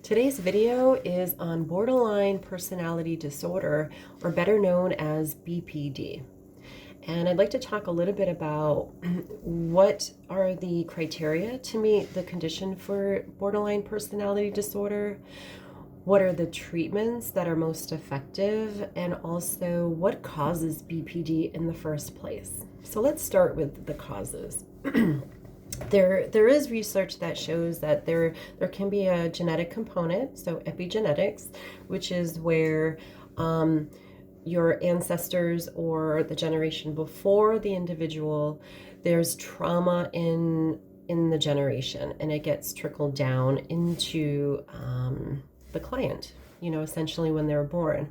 Today's video is on borderline personality disorder, or better known as BPD. And I'd like to talk a little bit about what are the criteria to meet the condition for borderline personality disorder, what are the treatments that are most effective, and also what causes BPD in the first place. So let's start with the causes. There is research that shows that there can be a genetic component, so epigenetics, which is where your ancestors or the generation before the individual, there's trauma in the generation, and it gets trickled down into the client, essentially when they're born.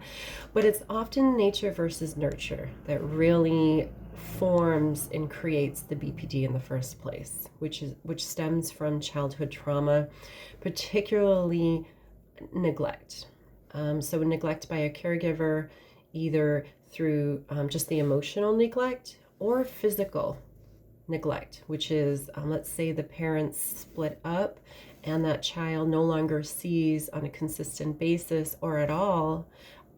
But it's often nature versus nurture that really forms and creates the BPD in the first place, which stems from childhood trauma, particularly neglect. So neglect by a caregiver, either through just the emotional neglect or physical neglect, which is, let's say the parents split up and that child no longer sees on a consistent basis or at all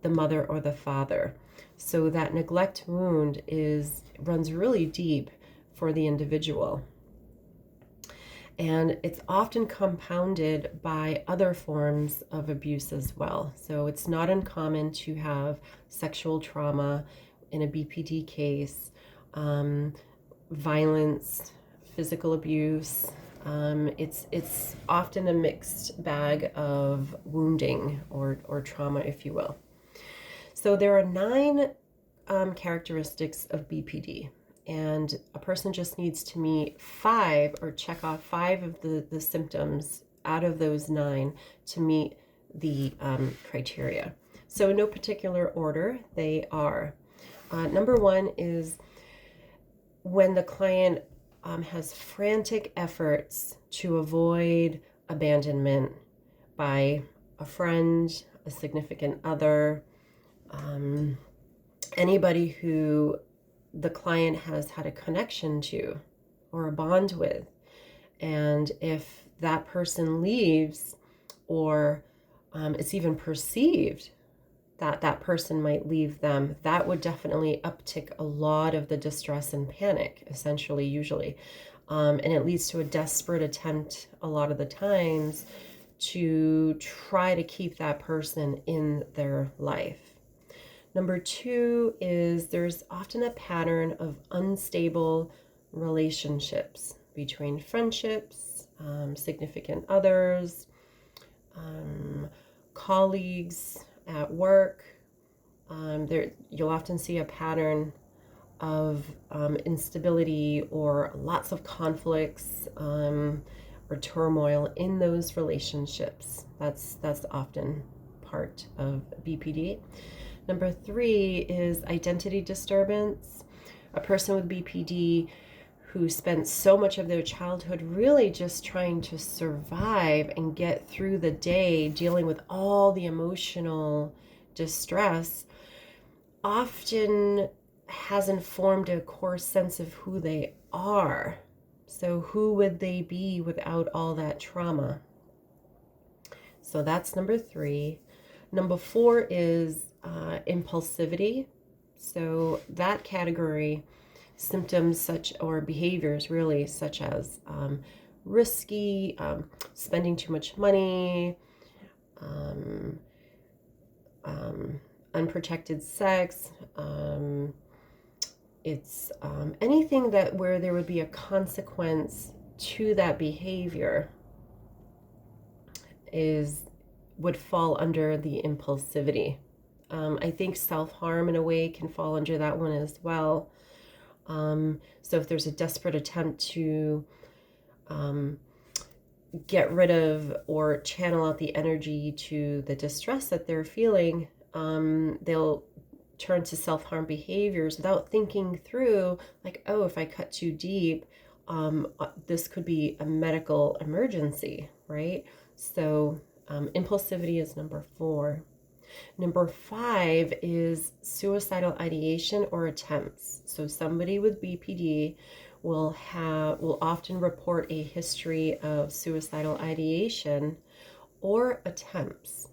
the mother or the father. So that neglect wound runs really deep for the individual. And it's often compounded by other forms of abuse as well. So it's not uncommon to have sexual trauma in a BPD case, violence, physical abuse. It's often a mixed bag of wounding or trauma, if you will. So there are 9 characteristics of BPD, and a person just needs to meet 5 or check off 5 of the symptoms out of those 9 to meet the criteria. So in no particular order, they are. Number 1 is when the client has frantic efforts to avoid abandonment by a friend, a significant other, anybody who the client has had a connection to or a bond with. And if that person leaves, or it's even perceived that that person might leave them, that would definitely uptick a lot of the distress and panic, essentially, usually. And it leads to a desperate attempt a lot of the times to try to keep that person in their life. Number 2 is there's often a pattern of unstable relationships between friendships, significant others, colleagues at work. You'll often see a pattern of instability or lots of conflicts or turmoil in those relationships. That's often part of BPD. Number 3 is identity disturbance. A person with BPD who spent so much of their childhood really just trying to survive and get through the day, dealing with all the emotional distress, often hasn't formed a core sense of who they are. So who would they be without all that trauma? So that's number 3. Number 4 is impulsivity. So that category, symptoms or behaviors really, such as risky, spending too much money, unprotected sex. It's anything where there would be a consequence to that behavior would fall under the impulsivity. I think self-harm in a way can fall under that one as well. So if there's a desperate attempt to get rid of or channel out the energy to the distress that they're feeling, they'll turn to self-harm behaviors without thinking through, like, oh, if I cut too deep, this could be a medical emergency, right? So impulsivity is number 4. Number 5 is suicidal ideation or attempts. So somebody with BPD will often report a history of suicidal ideation or attempts.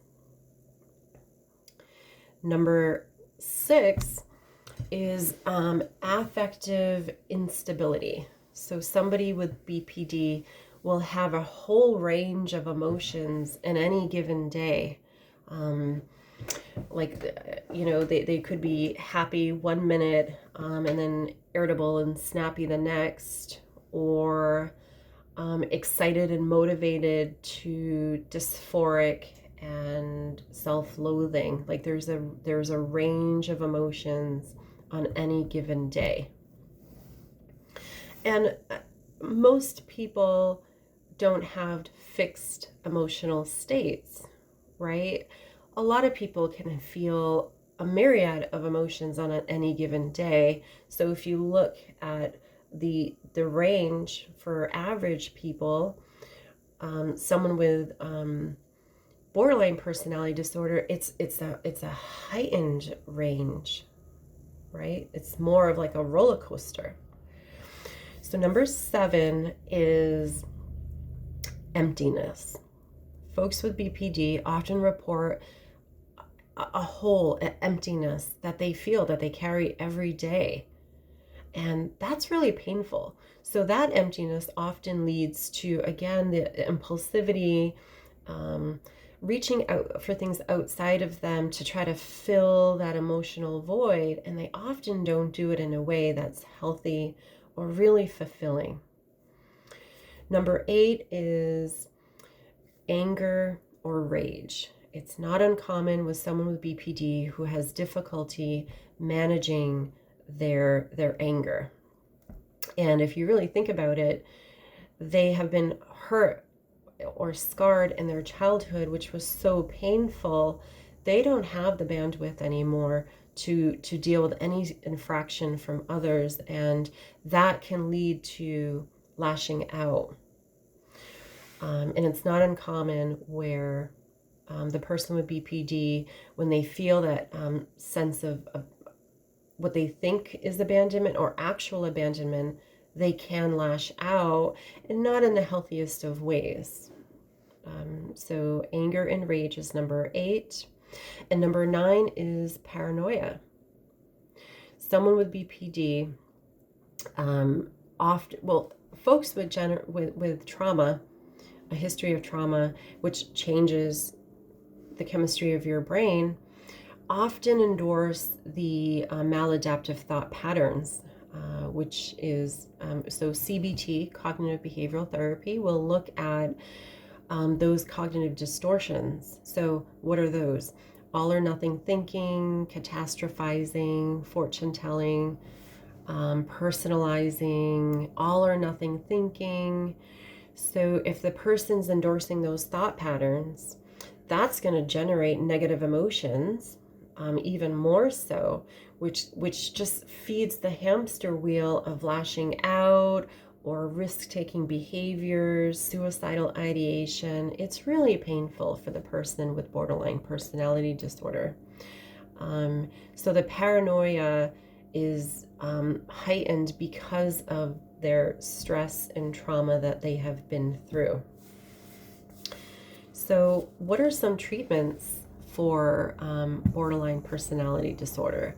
Number 6 is affective instability. So somebody with BPD will have a whole range of emotions in any given day. They could be happy 1 minute and then irritable and snappy the next, or excited and motivated to dysphoric and self-loathing. Like there's a range of emotions on any given day. And most people don't have fixed emotional states, right? A lot of people can feel a myriad of emotions on any given day. So if you look at the range for average people, someone with borderline personality disorder, it's a heightened range, right? It's more of like a roller coaster. So number 7 is emptiness. Folks with BPD often report a hole, an emptiness that they feel, that they carry every day. And that's really painful. So that emptiness often leads to, again, the impulsivity, reaching out for things outside of them to try to fill that emotional void. And they often don't do it in a way that's healthy or really fulfilling. Number 8 is anger or rage. It's not uncommon with someone with BPD who has difficulty managing their anger. And if you really think about it, they have been hurt or scarred in their childhood, which was so painful. They don't have the bandwidth anymore to deal with any infraction from others, and that can lead to lashing out. And it's not uncommon where the person with BPD, when they feel that sense of what they think is abandonment or actual abandonment, they can lash out, and not in the healthiest of ways. So anger and rage is number 8. And number 9 is paranoia. Someone with BPD folks with trauma, a history of trauma, which changes the chemistry of your brain, often endorse the maladaptive thought patterns, which is, so CBT, cognitive behavioral therapy, will look at those cognitive distortions. So what are those? All or nothing thinking, catastrophizing, fortune telling, personalizing, all or nothing thinking. So if the person's endorsing those thought patterns, that's going to generate negative emotions, even more so, which just feeds the hamster wheel of lashing out or risk-taking behaviors, suicidal ideation. It's really painful for the person with borderline personality disorder. So the paranoia is heightened because of their stress and trauma that they have been through. So what are some treatments for borderline personality disorder?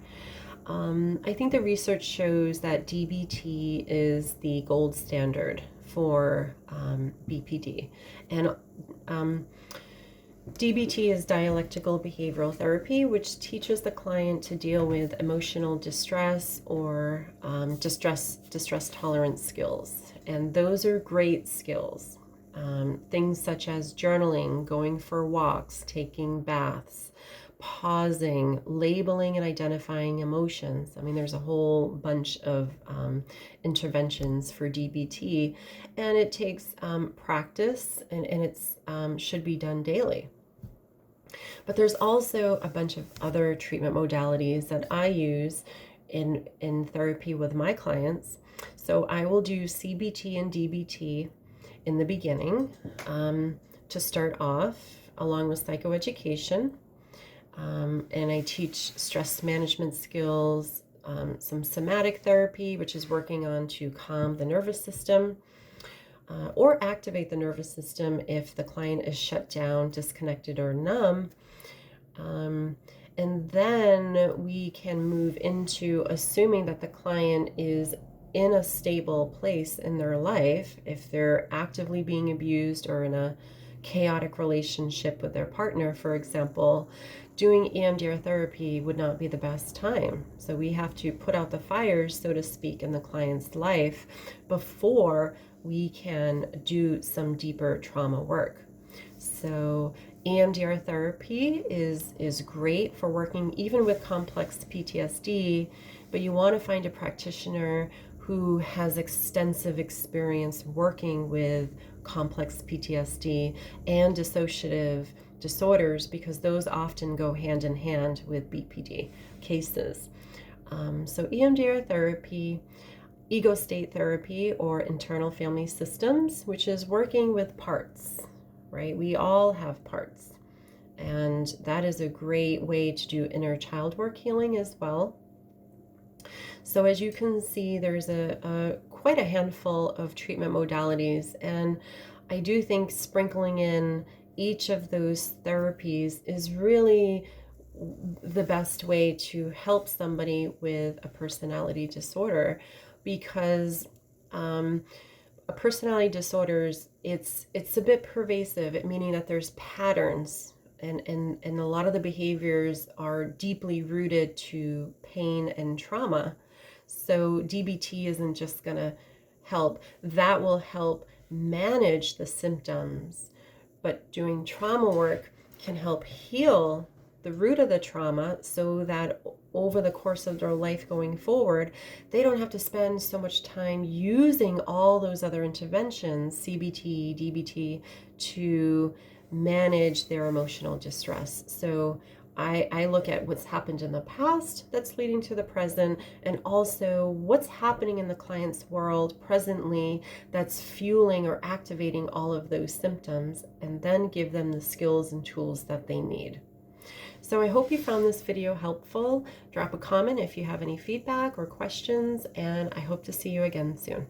I think the research shows that DBT is the gold standard for BPD. And DBT is dialectical behavioral therapy, which teaches the client to deal with emotional distress or distress tolerance skills. And those are great skills. Things such as journaling, going for walks, taking baths, pausing, labeling and identifying emotions. I mean, there's a whole bunch of interventions for DBT, and it takes practice, and it's should be done daily. But there's also a bunch of other treatment modalities that I use in therapy with my clients. So I will do CBT and DBT in the beginning to start off, along with psychoeducation. And I teach stress management skills, some somatic therapy, which is working on to calm the nervous system, or activate the nervous system if the client is shut down, disconnected, or numb. And then we can move into assuming that the client is in a stable place in their life. If they're actively being abused or in a chaotic relationship with their partner, for example, doing EMDR therapy would not be the best time. So we have to put out the fires, so to speak, in the client's life before we can do some deeper trauma work. So EMDR therapy is great for working even with complex PTSD, but you want to find a practitioner who has extensive experience working with complex PTSD and dissociative disorders, because those often go hand in hand with BPD cases. So EMDR therapy, ego state therapy, or internal family systems, which is working with parts, right? We all have parts, and that is a great way to do inner child work healing as well. So as you can see, there's quite a handful of treatment modalities, and I do think sprinkling in each of those therapies is really the best way to help somebody with a personality disorder, because personality disorders, it's a bit pervasive, meaning that there's patterns, and a lot of the behaviors are deeply rooted to pain and trauma. So DBT isn't just going to help. That will help manage the symptoms, but doing trauma work can help heal the root of the trauma, so that over the course of their life going forward, they don't have to spend so much time using all those other interventions, CBT, DBT, to manage their emotional distress. So I look at what's happened in the past that's leading to the present, and also what's happening in the client's world presently that's fueling or activating all of those symptoms, and then give them the skills and tools that they need. So I hope you found this video helpful. Drop a comment if you have any feedback or questions, and I hope to see you again soon.